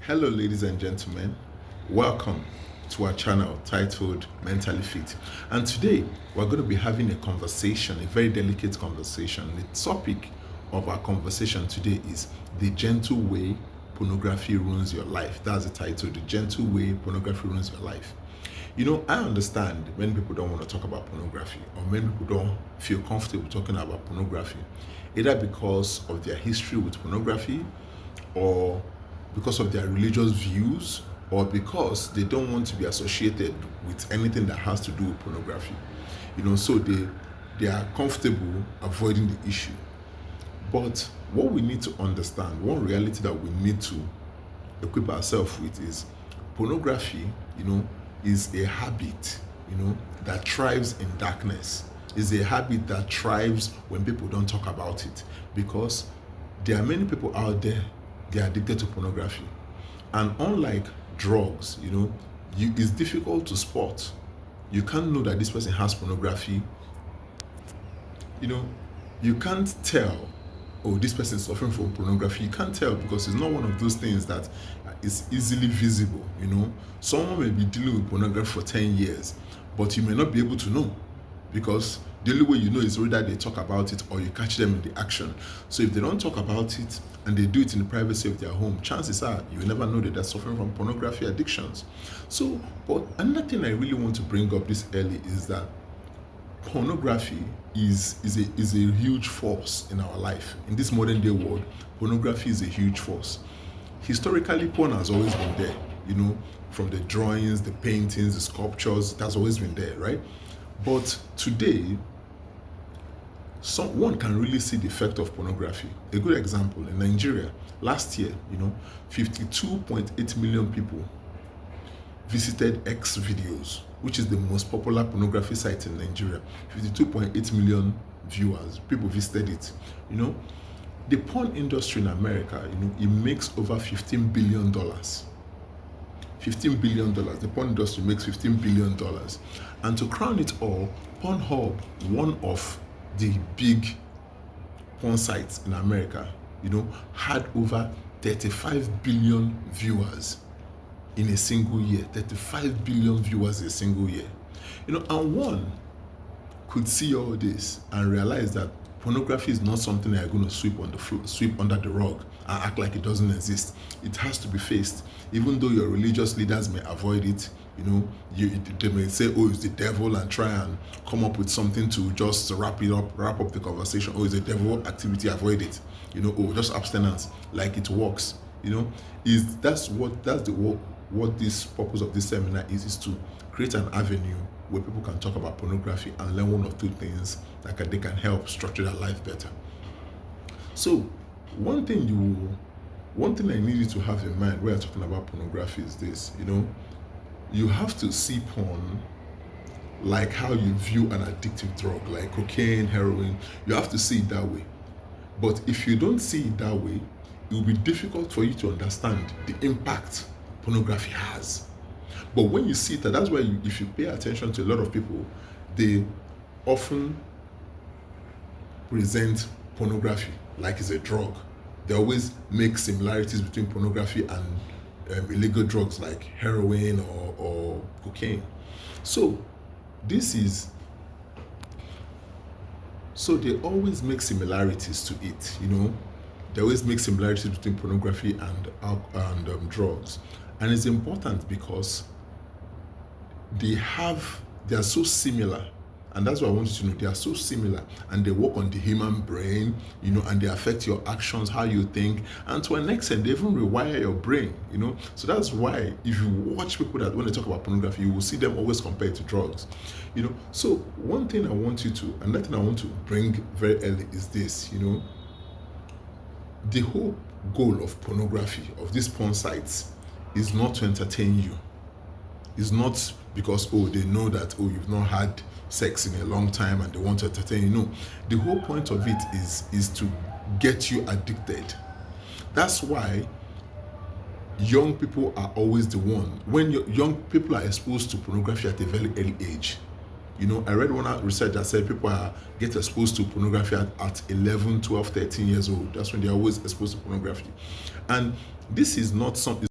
Hello, ladies and gentlemen. Welcome to our channel titled Mentally Fit. And today we're going to be having a conversation, a very delicate conversation. The topic of our conversation today is the gentle way pornography ruins your life. That's the title, the gentle way pornography ruins your life. I understand many people don't want to talk about pornography, or many people don't feel comfortable talking about pornography, either because of their history with pornography, or because of their religious views, or because they don't want to be associated with anything that has to do with pornography. So they are comfortable avoiding the issue. But what we need to understand, one reality that we need to equip ourselves with is pornography, is a habit, that thrives in darkness. Is a habit that thrives when people don't talk about it, because there are many people out there, they are addicted to pornography. And unlike drugs, it's difficult to spot. You can't know that this person has pornography. You can't tell, oh, this person is suffering from pornography. You can't tell because it's not one of those things that is easily visible. Someone may be dealing with pornography for 10 years, but you may not be able to know, because the only way you know is either they talk about it or you catch them in the action. So if they don't talk about it and they do it in the privacy of their home, chances are you will never know that they're suffering from pornography addictions. So, but another thing I really want to bring up this early is that pornography is a huge force in our life. In this modern day world, pornography is a huge force. Historically, porn has always been there, from the drawings, the paintings, the sculptures, that's always been there, right? But today, one can really see the effect of pornography. A good example, in Nigeria, last year, 52.8 million people visited X videos, which is the most popular pornography site in Nigeria. 52.8 million viewers, people visited it. The porn industry in America, it makes over $15 billion. $15 billion. The porn industry makes $15 billion. And to crown it all, Pornhub, one of the big porn sites in America, had over 35 billion viewers in a single year. 35 billion viewers in a single year. And one could see all this and realize that pornography is not something that you're going to sweep under the rug and act like it doesn't exist. It has to be faced. Even though your religious leaders may avoid it, they may say, oh, it's the devil, and try and come up with something to just wrap up the conversation. Oh, it's a devil activity, avoid it. Oh, just abstinence, like it works. What this purpose of this seminar is to create an avenue where people can talk about pornography and learn one or two things that they can help structure their life better. So one thing I need you to have in mind when you're talking about pornography is this. You have to see porn like how you view an addictive drug, like cocaine, heroin. You have to see it that way. But if you don't see it that way, it will be difficult for you to understand the impact pornography has. But when you see that, that's why if you pay attention to a lot of people, they often present pornography like it's a drug. They always make similarities between pornography and illegal drugs like heroin or cocaine. So they always make similarities to it. They always make similarities between pornography and drugs. And it's important because they are so similar, and that's what I want you to know. They are so similar, and they work on the human brain, and they affect your actions, how you think, and to an extent they even rewire your brain. So that's why if you watch people that when they talk about pornography, you will see them always compared to drugs. So one thing I want you to, another thing I want to bring very early is this. The whole goal of pornography, of these porn sites, is not to entertain you. It's not because, they know that, you've not had sex in a long time and they want to entertain you. No, the whole point of it is to get you addicted. That's why young people are always the one. When young people are exposed to pornography at a very early age, I read one research that said people get exposed to pornography at 11, 12, 13 years old. That's when they're always exposed to pornography. And this is not something